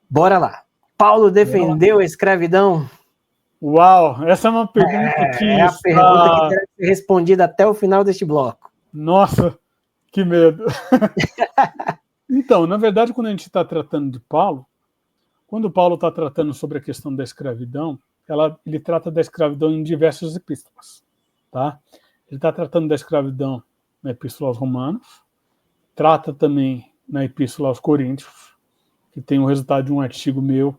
Bora lá. Paulo defendeu a escravidão? Uau, essa é uma pergunta que é a pergunta que terá que ser respondida até o final deste bloco. Nossa, que medo. Então, na verdade, quando a gente está tratando de Paulo, quando Paulo está tratando sobre a questão da escravidão, ele trata da escravidão em diversas epístolas. Tá? Ele está tratando da escravidão na Epístola aos Romanos, trata também na Epístola aos Coríntios, que tem o resultado de um artigo meu,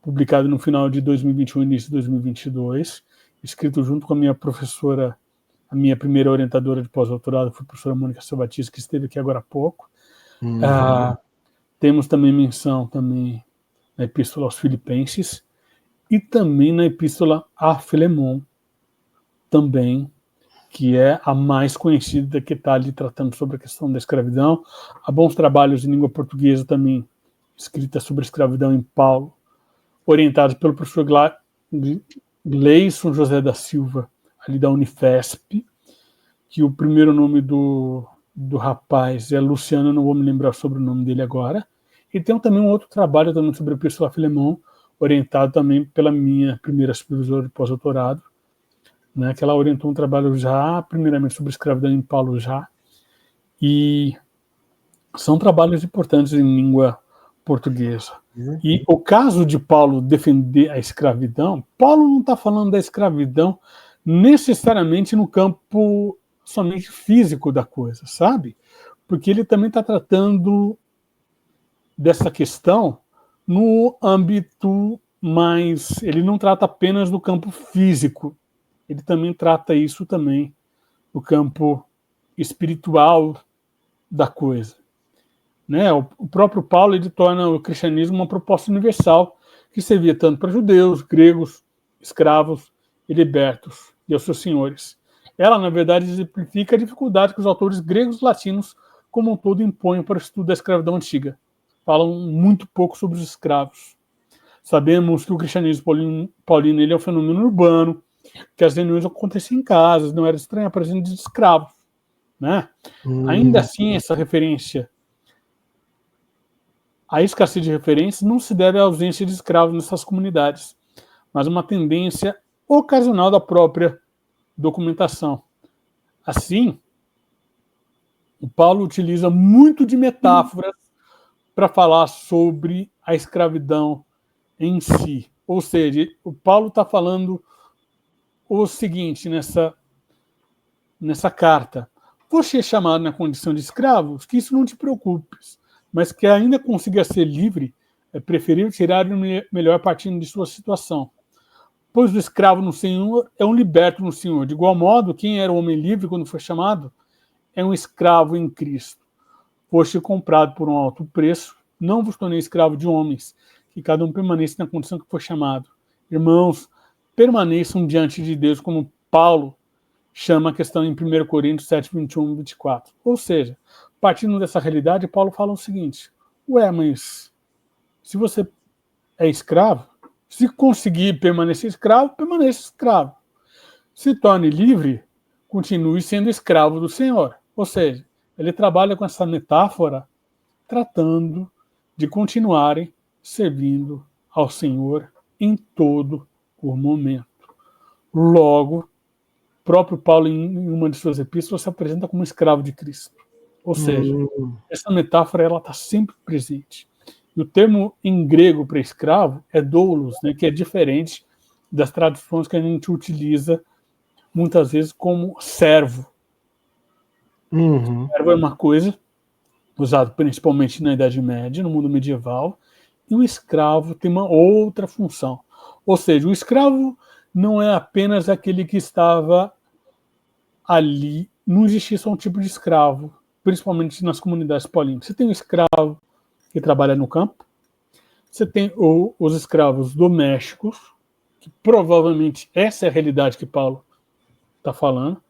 publicado no final de 2021 e início de 2022, escrito junto com a minha professora, a minha primeira orientadora de pós-doutorado, foi a professora Mônica Sabatista, que esteve aqui agora há pouco. Temos também menção também na Epístola aos Filipenses e também na Epístola a Filemon, também, que é a mais conhecida, que está ali tratando sobre a questão da escravidão. Há bons trabalhos em língua portuguesa também, escritas sobre a escravidão em Paulo, orientados pelo professor Gleison José da Silva, ali da Unifesp, que o primeiro nome do rapaz é Luciano, não vou me lembrar sobre o nome dele agora. E tem também um outro trabalho também sobre a Epístola a Filemon, orientado também pela minha primeira supervisora de pós-doutorado, né, que ela orientou um trabalho já, primeiramente sobre escravidão em Paulo já, e são trabalhos importantes em língua portuguesa. E o caso de Paulo defender a escravidão, Paulo não está falando da escravidão necessariamente no campo somente físico da coisa, sabe? Porque ele também está tratando dessa questão no âmbito mais... Ele não trata apenas do campo físico, ele também trata isso também no campo espiritual da coisa. Né? O próprio Paulo ele torna o cristianismo uma proposta universal que servia tanto para judeus, gregos, escravos e libertos e aos seus senhores. Ela, na verdade, exemplifica a dificuldade que os autores gregos e latinos, como um todo, impõem para o estudo da escravidão antiga. Falam muito pouco sobre os escravos. Sabemos que o cristianismo paulino ele é um fenômeno urbano, que as reuniões aconteciam em casas, não era estranha a presença de escravos. Né? Ainda assim, essa referência, a escassez de referências não se deve à ausência de escravos nessas comunidades, mas uma tendência ocasional da própria documentação. Assim, o Paulo utiliza muito de metáforas para falar sobre a escravidão em si. Ou seja, o Paulo está falando o seguinte nessa carta: você é chamado na condição de escravo, que isso não te preocupe, mas que ainda consiga ser livre, é preferível tirar o melhor partido de sua situação. Pois o escravo no Senhor é um liberto no Senhor. De igual modo, quem era o homem livre quando foi chamado é um escravo em Cristo. Foste comprado por um alto preço, não vos tornei escravo de homens, que cada um permaneça na condição que foi chamado. Irmãos, permaneçam diante de Deus, como Paulo chama a questão em 1 Coríntios 7, 21 e 24. Ou seja, partindo dessa realidade, Paulo fala o seguinte: mas se você é escravo, se conseguir permanecer escravo, permaneça escravo. Se torne livre, continue sendo escravo do Senhor. Ou seja, ele trabalha com essa metáfora tratando de continuarem servindo ao Senhor em todo o momento. Logo, o próprio Paulo, em uma de suas epístolas, se apresenta como escravo de Cristo. Ou seja, essa metáfora ela está sempre presente. E o termo em grego para escravo é doulos, né, que é diferente das traduções que a gente utiliza muitas vezes como servo. Servo é uma coisa usado principalmente na Idade Média, no mundo medieval, e o escravo tem uma outra função. Ou seja, o escravo não é apenas aquele que estava ali, não existia só um tipo de escravo, principalmente nas comunidades paulinas. Você tem o escravo que trabalha no campo, você tem os escravos domésticos, que provavelmente essa é a realidade que Paulo está falando.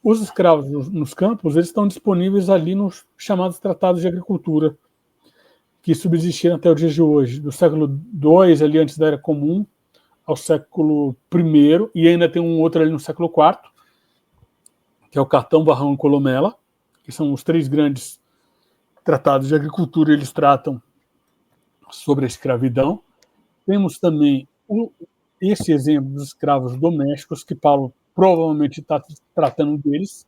Os escravos nos campos, eles estão disponíveis ali nos chamados tratados de agricultura, que subsistiram até o dia de hoje, do século II, ali antes da Era Comum, ao século I, e ainda tem um outro ali no século IV, que é o Catão, Varrão e Colomela, que são os três grandes tratados de agricultura. Eles tratam sobre a escravidão. Temos também esse exemplo dos escravos domésticos, que Paulo provavelmente está tratando deles.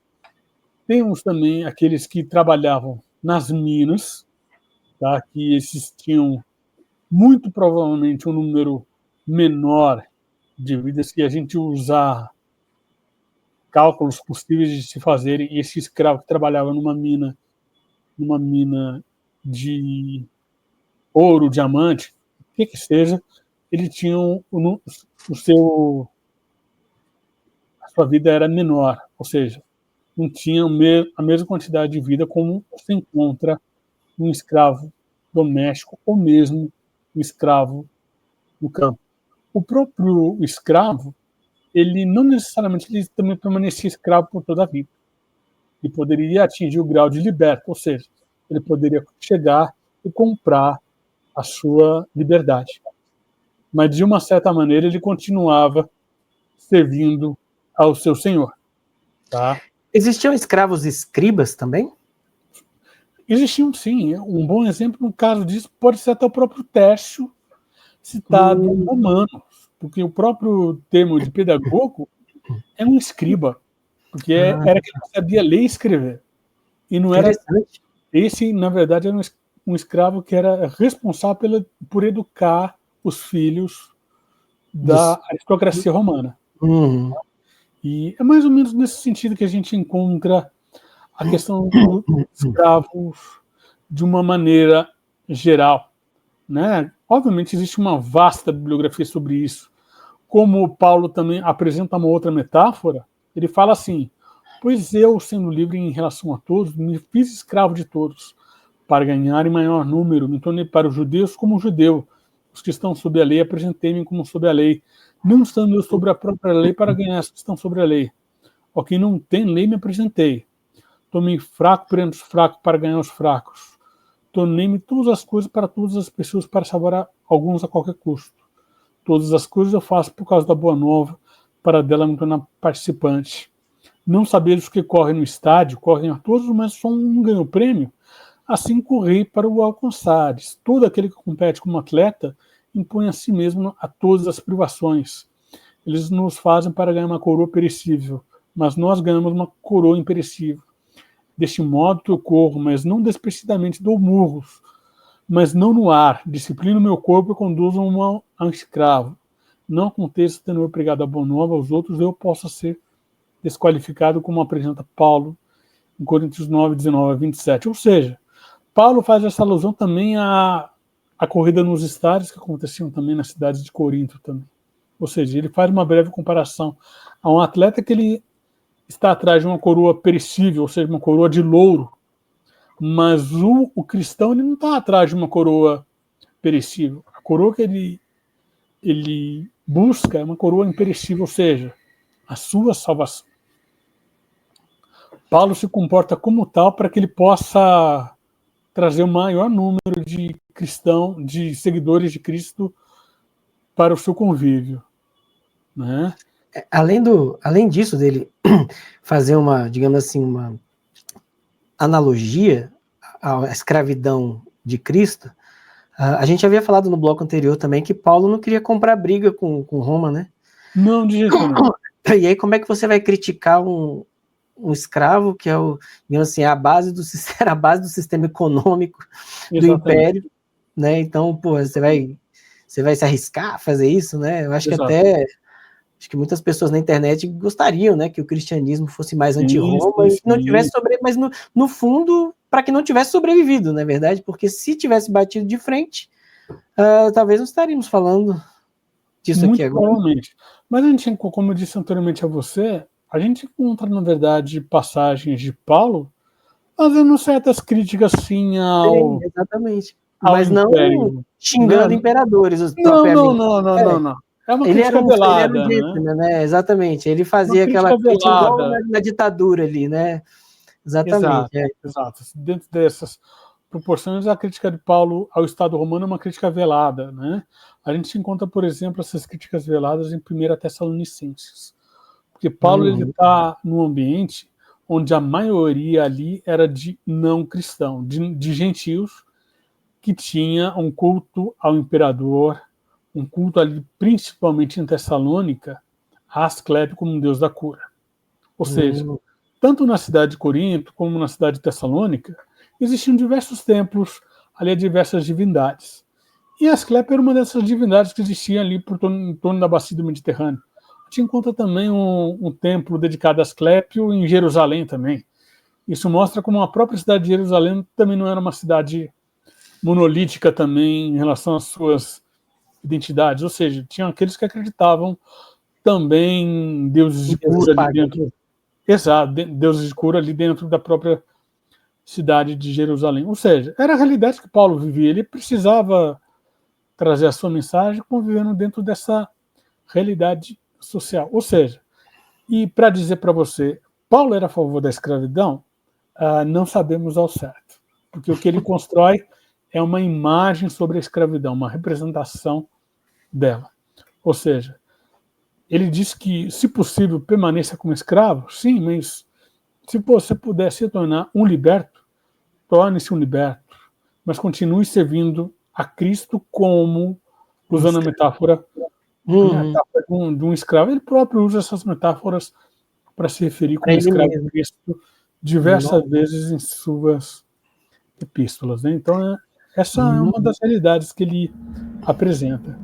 Temos também aqueles que trabalhavam nas minas, tá? Que esses tinham muito provavelmente um número menor de vidas, se a gente usar cálculos possíveis de se fazerem. Esse escravo que trabalhava numa mina de ouro, diamante, o que seja, ele tinha a sua vida era menor, ou seja, não tinha a mesma quantidade de vida como se encontra um escravo doméstico ou mesmo um escravo no campo. O próprio escravo, ele não necessariamente ele também permanecia escravo por toda a vida. Ele poderia atingir o grau de liberto, ou seja, ele poderia chegar e comprar a sua liberdade. Mas, de uma certa maneira, ele continuava servindo ao seu senhor. Tá? Existiam escravos escribas também? Existiam, sim. Um bom exemplo, no caso disso, pode ser até o próprio Tércio, citado romano, porque o próprio termo de pedagogo é um escriba, porque era quem sabia ler e escrever. E não era. Esse, na verdade, era um escravo que era responsável por educar os filhos da aristocracia romana. E é mais ou menos nesse sentido que a gente encontra a questão dos escravos de uma maneira geral, né? Obviamente existe uma vasta bibliografia sobre isso. Como Paulo também apresenta uma outra metáfora, ele fala assim: pois eu, sendo livre em relação a todos, me fiz escravo de todos, para ganhar em maior número, me tornei para os judeus como judeu, os que estão sob a lei apresentei-me como sob a lei, não estando eu sobre a própria lei para ganhar os que estão sobre a lei. Ao que não tem lei me apresentei. Tornei fraco perante os fracos para ganhar os fracos. Tornei-me todas as coisas para todas as pessoas para salvar alguns a qualquer custo. Todas as coisas eu faço por causa da boa nova, para dela me tornar participante. Não sabeis os que correm no estádio, correm a todos, mas só um ganha o prêmio. Assim corri para o alcançares. Todo aquele que compete como atleta impõe a si mesmo a todas as privações. Eles nos fazem para ganhar uma coroa perecível, mas nós ganhamos uma coroa imperecível. Deste modo eu corro, mas não desprecidamente dou murros, mas não no ar. Disciplino meu corpo e conduzo-o a um escravo. Não aconteça tendo eu pregado a boa nova aos outros, eu possa ser desqualificado, como apresenta Paulo em Coríntios 9, 19 a 27. Ou seja, Paulo faz essa alusão também à corrida nos estádios que aconteciam também na cidade de Corinto também. Ou seja, ele faz uma breve comparação a um atleta que ele está atrás de uma coroa perecível, ou seja, uma coroa de louro, mas o cristão ele não está atrás de uma coroa perecível. A coroa que ele busca é uma coroa imperecível, ou seja, a sua salvação. Paulo se comporta como tal para que ele possa trazer o maior número de cristãos, de seguidores de Cristo para o seu convívio, né? Além disso, dele fazer uma, digamos assim, uma analogia à escravidão de Cristo, a gente havia falado no bloco anterior também que Paulo não queria comprar briga com Roma, né? Não, de jeito nenhum. E aí, como é que você vai criticar um escravo que é digamos assim, a base do sistema econômico do império, né? Então, pô, você vai se arriscar a fazer isso, né? Eu acho que acho que muitas pessoas na internet gostariam, né, que o cristianismo fosse mais anti-Roma e não tivesse mas no fundo, para que não tivesse sobrevivido, na verdade, porque se tivesse batido de frente, talvez não estaríamos falando disso muito aqui agora. Provavelmente. Mas a gente, como eu disse anteriormente a você, a gente encontra, na verdade, passagens de Paulo fazendo certas críticas, sim, Sim, exatamente. ao Mas império. Não xingando imperadores Não. É uma ele crítica era um velada, né? gentleman, né? Exatamente. Ele fazia aquela crítica igual na ditadura ali, né? Exatamente. Exato. Dentro dessas proporções, a crítica de Paulo ao Estado romano é uma crítica velada, né? A gente encontra, por exemplo, essas críticas veladas em 1 Tessalonicenses. Porque Paulo ele está num ambiente onde a maioria ali era de não cristão, de gentios, que tinha um culto ao imperador, um culto ali, principalmente em Tessalônica, a Asclepio como um deus da cura. Ou seja, tanto na cidade de Corinto como na cidade de Tessalônica, existiam diversos templos ali a diversas divindades. E Asclepio era uma dessas divindades que existia ali em torno da bacia do Mediterrâneo. A gente encontra também um templo dedicado a Asclepio em Jerusalém também. Isso mostra como a própria cidade de Jerusalém também não era uma cidade monolítica também em relação às suas identidades. Ou seja, tinham aqueles que acreditavam também em deuses de cura ali dentro. Exato, deuses de cura ali dentro da própria cidade de Jerusalém. Ou seja, era a realidade que Paulo vivia. Ele precisava trazer a sua mensagem convivendo dentro dessa realidade social. Ou seja, e para dizer para você, Paulo era a favor da escravidão? Não sabemos ao certo. Porque o que ele constrói é uma imagem sobre a escravidão, uma representação dela. Ou seja, ele diz que, se possível, permaneça como escravo, sim, mas se você puder se tornar um liberto, torne-se um liberto, mas continue servindo a Cristo como, usando a metáfora de um escravo. Ele próprio usa essas metáforas para se referir como escravo de Cristo diversas vezes em suas epístolas. Né? Então, essa é uma das realidades que ele apresenta.